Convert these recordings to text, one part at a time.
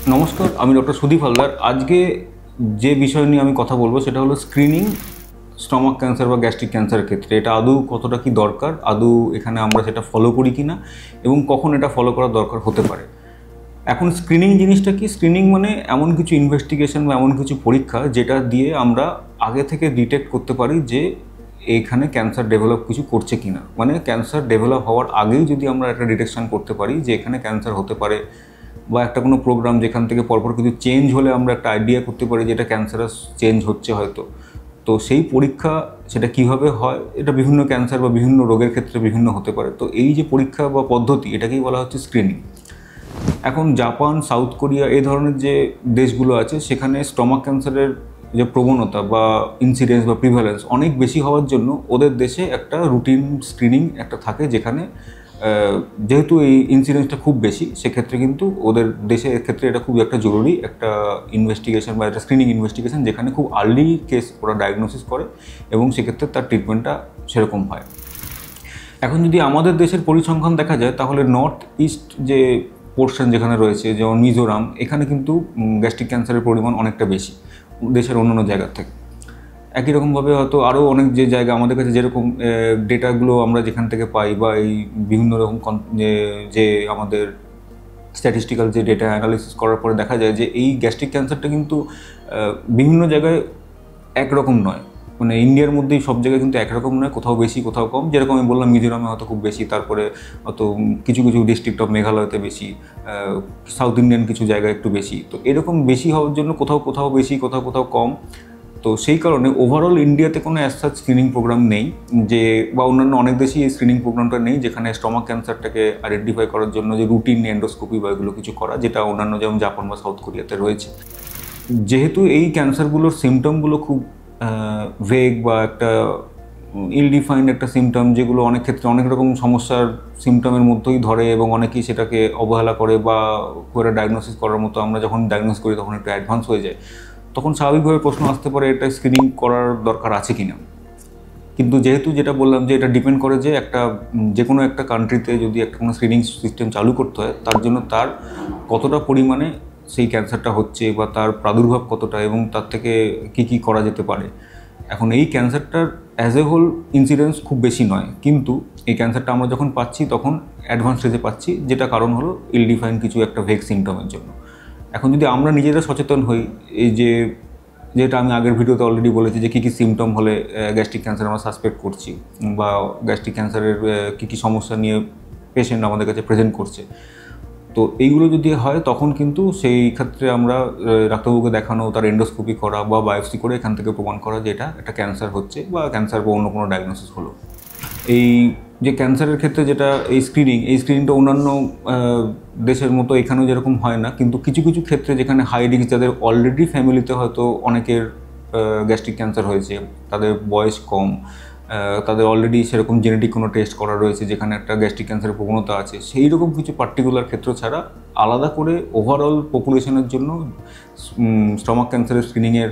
নমস্কার, আমি ডক্টর সুদীপ হালদার। আজকে যে বিষয় নিয়ে আমি কথা বলবো সেটা হলো স্ক্রিনিং স্টমাক ক্যান্সার বা গ্যাস্ট্রিক ক্যান্সারের ক্ষেত্রে। এটা আদৌ কতটা কি দরকার, আদৌ এখানে আমরা সেটা ফলো করি কি না, এবং কখন এটা ফলো করার দরকার হতে পারে। এখন স্ক্রিনিং জিনিসটা কি? স্ক্রিনিং মানে এমন কিছু ইনভেস্টিগেশন বা এমন কিছু পরীক্ষা যেটা দিয়ে আমরা আগে থেকে ডিটেক্ট করতে পারি যে এখানে ক্যান্সার ডেভেলপ কিছু করছে কি না। মানে ক্যান্সার ডেভেলপ হওয়ার আগেই যদি আমরা একটা ডিটেকশন করতে পারি যে এখানে ক্যান্সার হতে পারে, বা একটা কোনো প্রোগ্রাম যেখান থেকে পরপর কিছু চেঞ্জ হলে আমরা একটা আইডিয়া করতে পারি যে এটা ক্যান্সারাস চেঞ্জ হচ্ছে হয়তো। তো সেই পরীক্ষা সেটা কিভাবে হয়, এটা বিভিন্ন ক্যান্সার বা বিভিন্ন রোগের ক্ষেত্রে বিভিন্ন হতে পারে। তো এই যে পরীক্ষা বা পদ্ধতি, এটাকেই বলা হচ্ছে স্ক্রিনিং। এখন জাপান, সাউথ কোরিয়া এই ধরনের যে দেশগুলো আছে সেখানে স্টমাক ক্যান্সারের যে প্রবণতা বা ইনসিডেন্স বা প্রিভ্যালেন্স অনেক বেশি হওয়ার জন্য ওদের দেশে একটা রুটিন স্ক্রিনিং একটা থাকে, যেখানে যেহেতু এই ইনসিডেন্সটা খুব বেশি, সেক্ষেত্রে কিন্তু ওদের দেশের ক্ষেত্রে এটা খুব একটা জরুরি একটা ইনভেস্টিগেশন বা একটা স্ক্রিনিং ইনভেস্টিগেশন, যেখানে খুব আর্লি কেস ওরা ডায়াগনোসিস করে এবং সেক্ষেত্রে তার ট্রিটমেন্টটা সেরকম হয়। এখন যদি আমাদের দেশের পরিসংখ্যান দেখা যায়, তাহলে নর্থ ইস্ট যে পোর্শন যেখানে রয়েছে, যেমন মিজোরাম, এখানে কিন্তু গ্যাস্ট্রিক ক্যান্সারের পরিমাণ অনেকটা বেশি দেশের অন্যান্য জায়গার থেকে। একই রকমভাবে হয়তো আরও অনেক যে জায়গা আমাদের কাছে যেরকম ডেটাগুলো আমরা যেখান থেকে পাই, বা এই বিভিন্ন রকম যে আমাদের স্ট্যাটিস্টিক্যাল যে ডেটা অ্যানালিসিস করার পরে দেখা যায় যে এই গ্যাস্ট্রিক ক্যান্সারটা কিন্তু বিভিন্ন জায়গায় একরকম নয়। মানে ইন্ডিয়ার মধ্যেই সব জায়গায় কিন্তু একরকম নয়, কোথাও বেশি কোথাও কম। যেরকম আমি বললাম, মিজোরামে হয়তো খুব বেশি, তারপরে হয়তো কিছু কিছু ডিস্ট্রিক্ট অফ মেঘালয়তে বেশি, সাউথ ইন্ডিয়ান কিছু জায়গায় একটু বেশি। তো এরকম বেশি হওয়ার জন্য কোথাও কোথাও বেশি, কোথাও কোথাও কম। তো সেই কারণে ওভারঅল ইন্ডিয়াতে কোনো অ্যাজ সাচ স্ক্রিনিং প্রোগ্রাম নেই, যে বা অন্যান্য অনেক দেশেই এই স্ক্রিনিং প্রোগ্রামটা নেই, যেখানে স্টমাক ক্যান্সারটাকে আইডেন্টিফাই করার জন্য যে রুটিন এন্ডোস্কোপি বা এগুলো কিছু করা, যেটা অন্যান্য যেমন জাপান বা সাউথ কোরিয়াতে রয়েছে। যেহেতু এই ক্যান্সারগুলোর সিমটমগুলো খুব ভেগ বা একটা ইলডিফাইন্ড একটা সিমটম, যেগুলো অনেক ক্ষেত্রে অনেক রকম সমস্যার সিমটমের মধ্যেই ধরে এবং অনেকেই সেটাকে অবহেলা করে বা করে ডায়াগনোসিস করার মতো, আমরা যখন ডায়াগনোস করি তখন একটু অ্যাডভান্স হয়ে যায়, তখন স্বাভাবিকভাবে প্রশ্ন আসতে পারে এটা স্ক্রিনিং করার দরকার আছে কি না। কিন্তু যেহেতু যেটা বললাম যে এটা ডিপেন্ড করে যে একটা যে কোনো একটা কান্ট্রিতে যদি একটা কোনো স্ক্রিনিং সিস্টেম চালু করতে হয়, তার জন্য তার কতটা পরিমাণে সেই ক্যান্সারটা হচ্ছে বা তার প্রাদুর্ভাব কতটা এবং তার থেকে কি কি করা যেতে পারে। এখন এই ক্যান্সারটার অ্যাজ এ হোল ইনসিডেন্স খুব বেশি নয়, কিন্তু এই ক্যান্সারটা আমরা যখন পাচ্ছি তখন অ্যাডভান্স স্টেজে পাচ্ছি, যেটা কারণ হলো ইলডিফাইন কিছু একটা ভেগ সিমটমের জন্য। এখন যদি আমরা নিজেরা সচেতন হই, এই যেটা আমি আগের ভিডিওতে অলরেডি বলেছি যে কী কী সিমটম হলে গ্যাস্ট্রিক ক্যান্সার আমরা সাসপেক্ট করছি, বা গ্যাস্ট্রিক ক্যান্সারের কী কী সমস্যা নিয়ে পেশেন্ট আমাদের কাছে প্রেজেন্ট করছে, তো এইগুলো যদি হয় তখন কিন্তু সেই ক্ষেত্রে আমরা ডাক্তারবাবুকে দেখানো, তার এন্ডোস্কোপি করা বা বায়োপসি করে এখান থেকে প্রমাণ করা যে এটা একটা ক্যান্সার হচ্ছে বা ক্যান্সার বা অন্য কোনো ডায়াগনোসিস হলো। এই যে ক্যান্সারের ক্ষেত্রে যেটা এই স্ক্রিনিংটা অন্যান্য দেশের মতো এখানেও যেরকম হয় না, কিন্তু কিছু কিছু ক্ষেত্রে যেখানে হাই রিস্ক, যাদের অলরেডি ফ্যামিলিতে হয়তো অনেকের গ্যাস্ট্রিক ক্যান্সার হয়েছে, তাদের বয়স কম, তাদের অলরেডি সেরকম জেনেটিক কোনো টেস্ট করা রয়েছে যেখানে একটা গ্যাস্ট্রিক ক্যান্সারের প্রবণতা আছে, সেই রকম কিছু পার্টিকুলার ক্ষেত্র ছাড়া আলাদা করে ওভারঅল পপুলেশনের জন্য স্টমাক ক্যান্সারের স্ক্রিনিংয়ের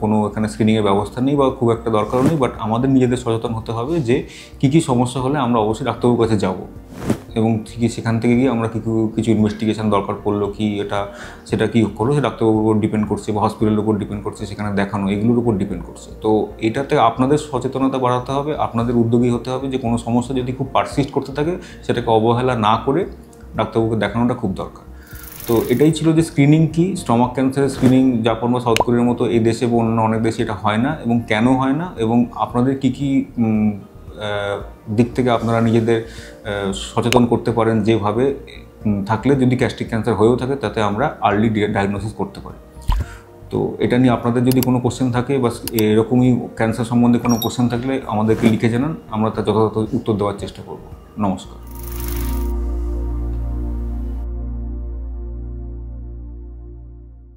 কোনো এখানে স্ক্রিনিংয়ের ব্যবস্থা নেই বা খুব একটা দরকারও নেই। বাট আমাদের নিজেদের সচেতন হতে হবে যে কী কী সমস্যা হলে আমরা অবশ্যই ডাক্তারবাবুর কাছে যাব, এবং ঠিকই সেখান থেকে গিয়ে আমরা কিছু ইনভেস্টিগেশন দরকার পড়লো কি সেটা কী করলো, সে ডাক্তারবাবুর উপর ডিপেন্ড করছে বা হসপিটালের উপর ডিপেন্ড করছে, সেখানে দেখানো, এগুলোর উপর ডিপেন্ড করছে। তো এটাতে আপনাদের সচেতনতা বাড়াতে হবে, আপনাদের উদ্যোগী হতে হবে যে কোনো সমস্যা যদি খুব পারসিস্ট করতে থাকে সেটাকে অবহেলা না করে ডাক্তারবাবুকে দেখানোটা খুব দরকার। তো এটাই ছিল যে স্ক্রিনিং কি, স্টমাক ক্যান্সারের স্ক্রিনিং জাপান বা সাউথ কোরিয়ার মতো এই দেশে বা অন্য অনেক দেশে এটা হয় না, এবং কেন হয় না, এবং আপনাদের কী কী দিক থেকে আপনারা নিজেদের সচেতন করতে পারেন, যেভাবে থাকলে যদি গ্যাস্ট্রিক ক্যান্সার হয়েও থাকে তাতে আমরা আর্লি ডায়াগনোসিস করতে পারি। তো এটা নিয়ে আপনাদের যদি কোনো কোশ্চেন থাকে বা এরকমই ক্যান্সার সম্বন্ধে কোনো কোশ্চেন থাকলে আমাদেরকে লিখে জানান, আমরা তার যথাযথ উত্তর দেওয়ার চেষ্টা করব। নমস্কার।